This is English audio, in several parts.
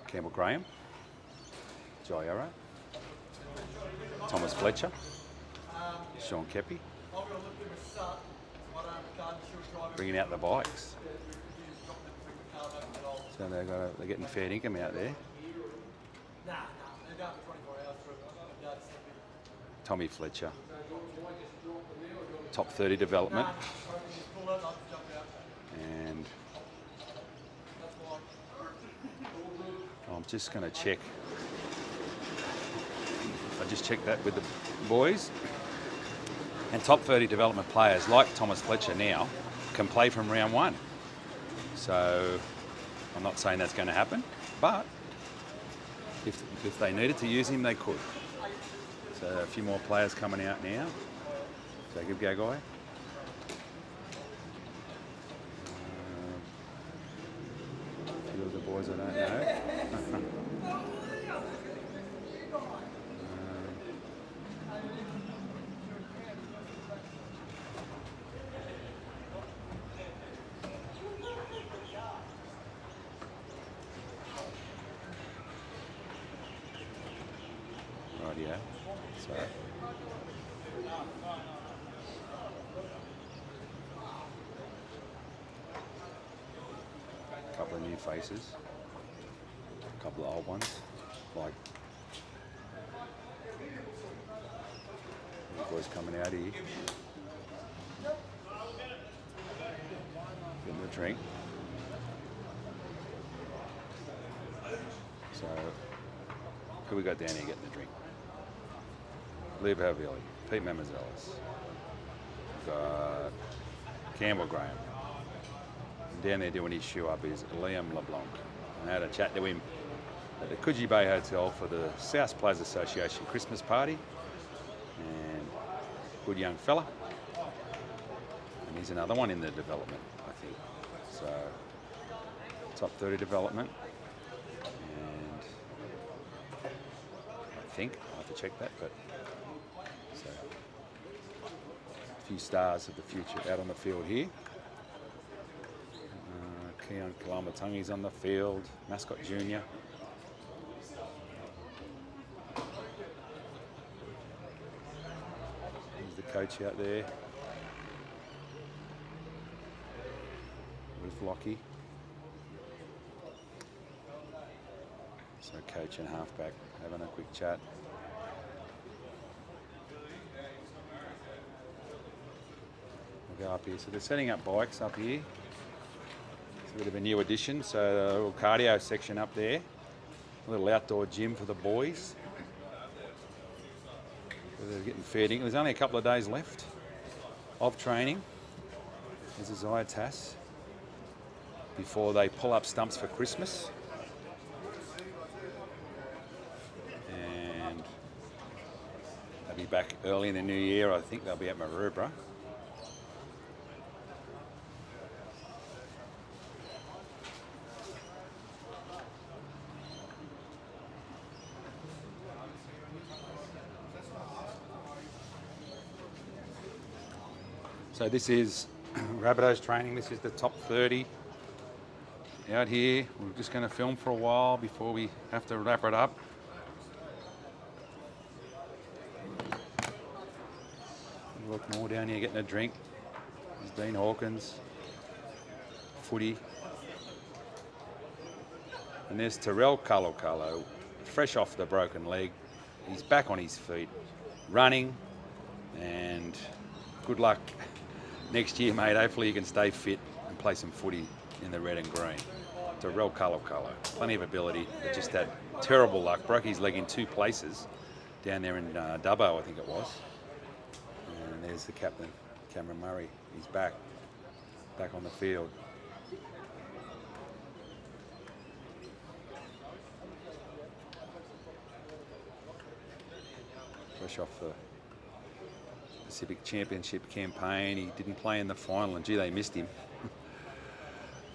Campbell Graham, Jaiara, Thomas Fletcher, Sean Kepi, bringing out the bikes. So they're getting fair income out there. Tommy Fletcher, top 30 development, and I'm just going to check. I just checked that with the boys. And top 30 development players like Thomas Fletcher now can play from round one. So I'm not saying that's going to happen, but if they needed to use him, they could. So a few more players coming out now. So give go, guy. A few of the boys I don't know. Rightio. So a couple of new faces, a couple of old ones, like these boys coming out here, getting a drink. So who we got down here getting the drink? Leo Havilli, Pete Mamazelis, got Campbell Graham. And down there doing his shoe up is Liam LeBlanc. I had a chat to him at the Coogee Bay Hotel for the South Players Association Christmas party. And good young fella. And he's another one in the development, I think. So top 30 development. And I think, I'll have to check that, but so a few stars of the future out on the field here. Keon Kalamatungi's on the field, Mascot Junior. He's the coach out there with Lockie. So coach and halfback having a quick chat. We'll go up here. So they're setting up bikes up here. It's a bit of a new addition. So a little cardio section up there. A little outdoor gym for the boys. So they're getting fed in. There's only a couple of days left of training. There's Isaiah Tass before they pull up stumps for Christmas. And they'll be back early in the new year. I think they'll be at Maroubra. So this is Rabbitohs training. This is the top 30 out here. We're just going to film for a while before we have to wrap it up. Look more down here getting a drink. There's Dean Hawkins, footy. And there's Terrell Calo, fresh off the broken leg. He's back on his feet, running, and good luck next year, mate. Hopefully you can stay fit and play some footy in the red and green. Terrell Calo, plenty of ability, but just had terrible luck. Broke his leg in two places down there in Dubbo, I think it was. And there's the captain, Cameron Murray. He's back on the field. Fresh off the Pacific Championship campaign. He didn't play in the final, and gee, they missed him.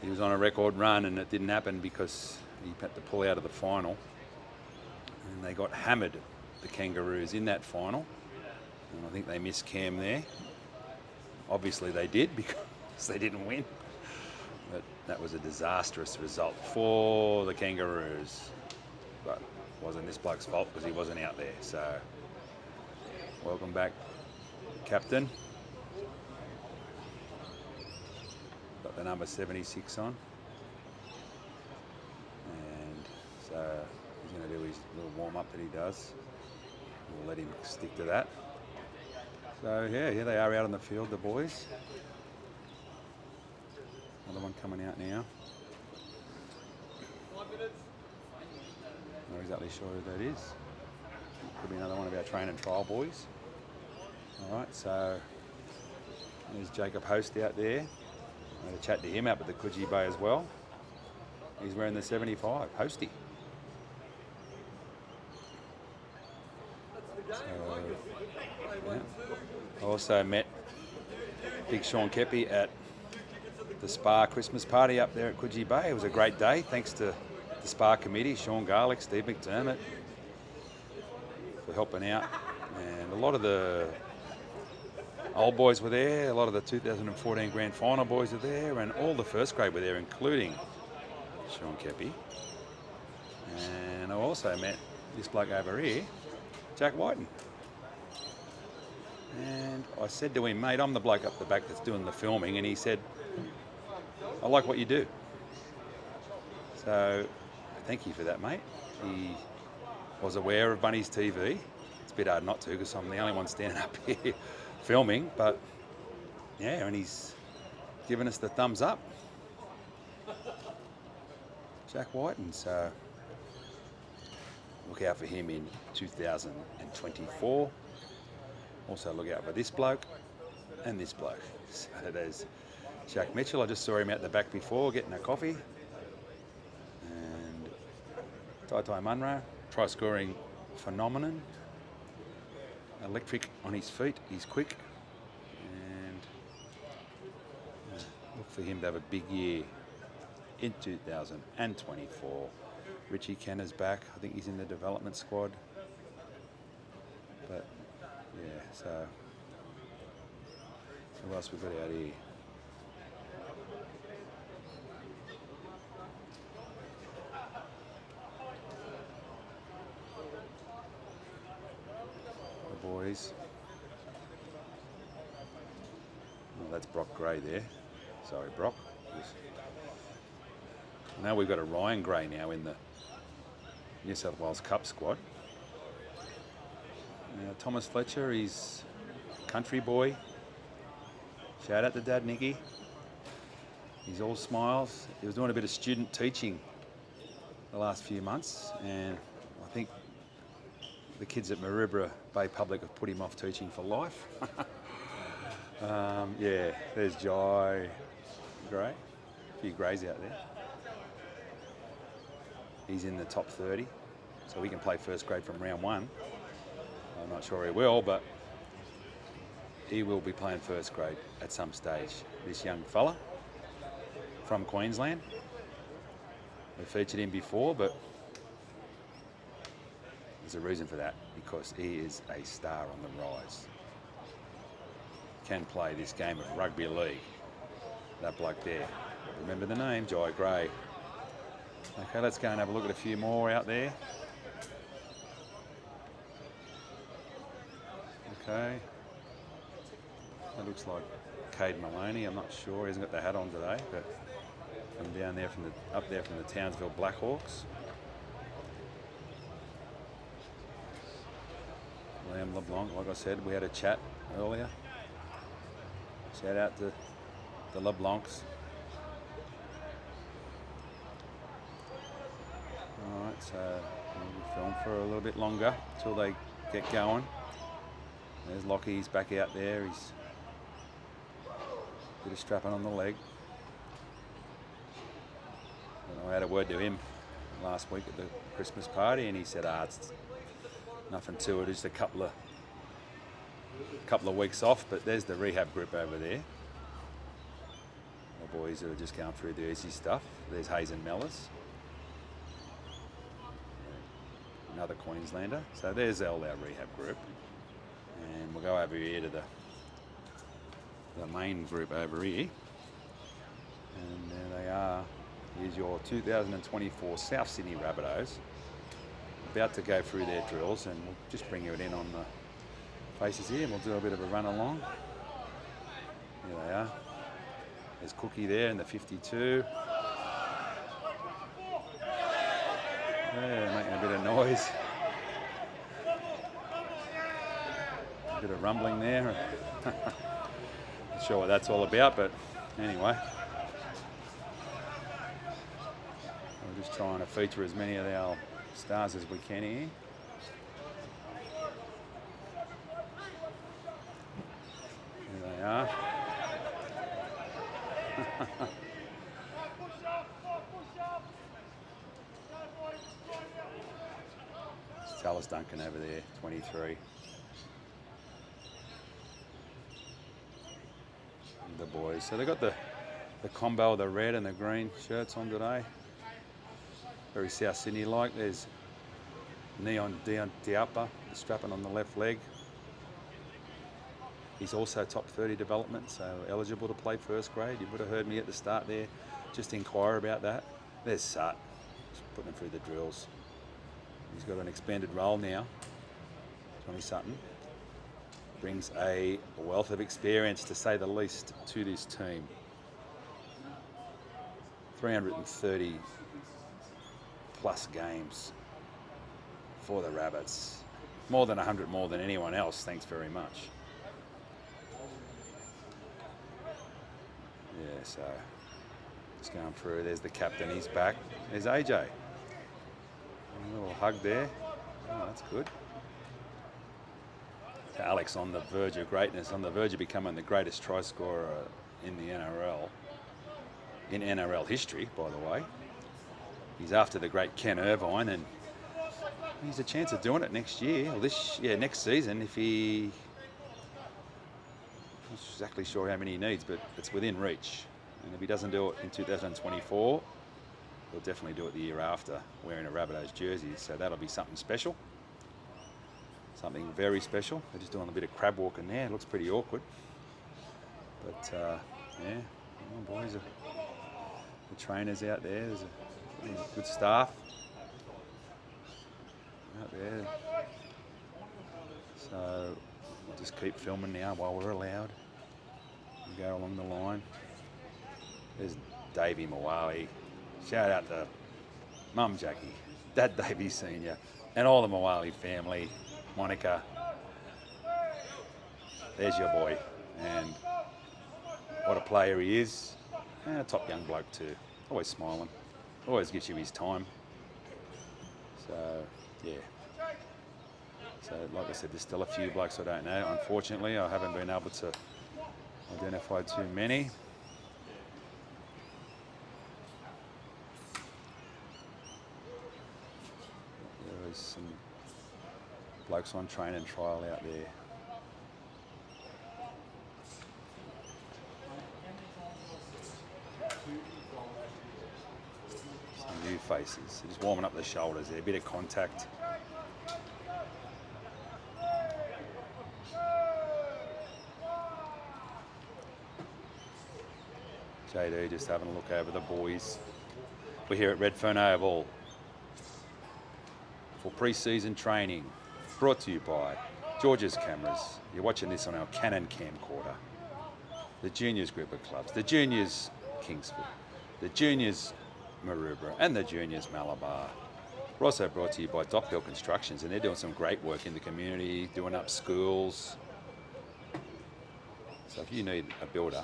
He was on a record run, and it didn't happen because he had to pull out of the final, and they got hammered, the Kangaroos, in that final. And I think they missed Cam there. Obviously they did, because they didn't win. But that was a disastrous result for the Kangaroos. But it wasn't this bloke's fault, because he wasn't out there. So, welcome back, Captain. Got the number 76 on. And so he's going to do his little warm-up that he does. We'll let him stick to that. So yeah, here they are out on the field, the boys. Another one coming out now. Not exactly sure who that is. Could be another one of our train and trial boys. All right, so there's Jacob Host out there. I had a chat to him up at the Coogee Bay as well. He's wearing the 75, Hosty. So, yeah. I also met Big Sean Kepi at the Spa Christmas party up there at Coogee Bay. It was a great day, thanks to the Spa committee, Sean Garlick, Steve McDermott, for helping out. And a lot of the old boys were there, a lot of the 2014 grand final boys were there, and all the first grade were there, including Sean Kepi. And I also met this bloke over here, Jack Whiten. And I said to him, mate, I'm the bloke up the back that's doing the filming, and he said, I like what you do. So thank you for that, mate. He was aware of Bunnies TV. It's a bit hard not to, because I'm the only one standing up here filming, but yeah, and he's given us the thumbs up. Jack Whiten, so look out for him in 2024. Also look out for this bloke and this bloke. So there's Jack Mitchell. I just saw him out the back before getting a coffee. And Tai Munro, try scoring phenomenon. Electric on his feet, he's quick. And look for him to have a big year in 2024. Richie Kenner's back. I think he's in the development squad. But yeah, so who else we got out here? The boys. Oh, that's Brock Gray there. Sorry, Brock. Now we've got a Ryan Gray now in the New South Wales Cup squad. Thomas Fletcher, he's country boy. Shout out to Dad Nicky. He's all smiles. He was doing a bit of student teaching the last few months, and I think the kids at Maroubra Bay Public have put him off teaching for life. Yeah, there's Jai Gray. A few Greys out there. He's in the top 30, so he can play first grade from round one. I'm not sure he will, but he will be playing first grade at some stage. This young fella from Queensland. We featured him before, but there's a reason for that, because he is a star on the rise. Can play this game of rugby league. That bloke there. Remember the name, Jai Gray. Okay, let's go and have a look at a few more out there. Okay. That looks like Cade Maloney. I'm not sure. He hasn't got the hat on today, but from down there, up there from the Townsville Blackhawks. Liam LeBlanc, like I said, we had a chat earlier. Shout out to the LeBlancs. Alright, so we'll film for a little bit longer until they get going. There's Lockie, he's back out there. He's a bit of strapping on the leg. And I had a word to him last week at the Christmas party, and he said, it's nothing to it, just a couple of weeks off, but there's the rehab group over there. The boys who are just going through the easy stuff. There's Hayes and Mellors. another Queenslander. So there's our rehab group. And we'll go over here to the main group over here. And there they are. Here's your 2024 South Sydney Rabbitohs. About to go through their drills, and we'll just bring you it in on the faces here, and we'll do a bit of a run along. Here they are. There's Cookie there in the 52. Yeah, making a bit of noise. A bit of rumbling there. Not sure what that's all about, but anyway. We're just trying to feature as many of our stars as we can here. Here they are. It's Tallis Duncan over there, 23. The boys. So they got the combo, the red and the green shirts on today. Very South Sydney-like. There's Neon Diapa, strapping on the left leg. He's also top 30 development, so eligible to play first grade. You would have heard me at the start there just inquire about that. There's Sut, just putting him through the drills. He's got an expanded role now. Johnny Sutton brings a wealth of experience, to say the least, to this team. 330 plus games for the Rabbits. More than 100 more than anyone else, thanks very much. Yeah, so just going through. There's the captain, he's back. There's AJ. A little hug there. Oh, that's good. So Alex on the verge of greatness, on the verge of becoming the greatest try scorer in the NRL. In NRL history, by the way. He's after the great Ken Irvine, and he's a chance of doing it next year, or next season, if he... I'm not exactly sure how many he needs, but it's within reach. And if he doesn't do it in 2024, he'll definitely do it the year after, wearing a Rabbitohs jersey. So that'll be something special. Something very special. They're just doing a bit of crab walking there. It looks pretty awkward. But, yeah, oh, boys, the trainers out there. There's a good staff out there. So we'll just keep filming now while we're allowed. We go along the line. There's Davey Mawali. Shout out to Mum Jackie, Dad Davey Senior, and all the Mawali family. Monica, there's your boy, and what a player he is, and a top young bloke too. Always smiling, always gives you his time. So yeah. So like I said, there's still a few blokes I don't know. Unfortunately, I haven't been able to identify too many. There is some blokes on training trial out there. Some new faces. Just warming up the shoulders there, a bit of contact. JD just having a look over the boys. We're here at Redfern Oval for pre-season training, brought to you by George's Cameras. You're watching this on our Canon camcorder. The juniors group of clubs, the juniors Kingsford, the juniors Maroubra, and the juniors Malabar. We're also brought to you by Dockville Constructions, and they're doing some great work in the community, doing up schools. So if you need a builder,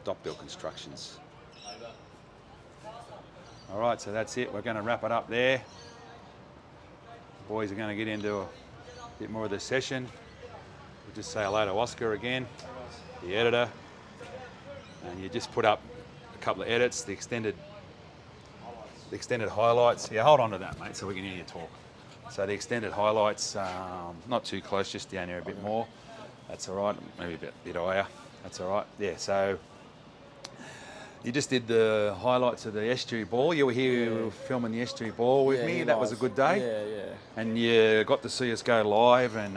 Dockville Constructions. All right, so that's it. We're going to wrap it up there. The boys are going to get into a bit more of the session. We'll just say hello to Oscar again, the editor. And you just put up a couple of edits, the extended highlights. Yeah, hold on to that, mate, so we can hear you talk. So the extended highlights, not too close, just down there a bit more. That's all right, maybe a bit higher. That's all right. Yeah, so You just did the highlights of the Estuary Ball. You were here filming the Estuary Ball with me. That was a good day. Yeah. And you got to see us go live and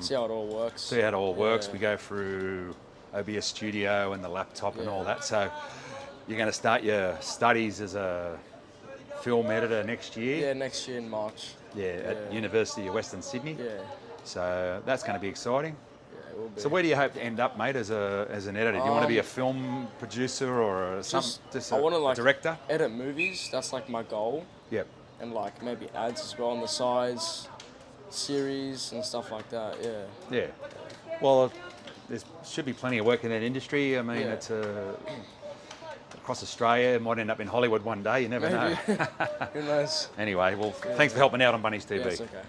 See how it all works. see how it all works. We go through OBS Studio and the laptop and all that. So you're going to start your studies as a film editor next year. Yeah, next year in March. At University of Western Sydney. Yeah. So that's going to be exciting. Yeah, it will be. So where do you hope to end up, mate, as an editor? Do you want to be a film producer or just I want to a director? edit movies. That's like my goal. Yep. And like maybe ads as well on the sides, series and stuff like that. Yeah. Yeah. Well, there should be plenty of work in that industry. I mean, it's across Australia. It might end up in Hollywood one day. You never know. Who knows? Anyway, well, thanks for helping out on Bunnies TV. Yeah, it's okay.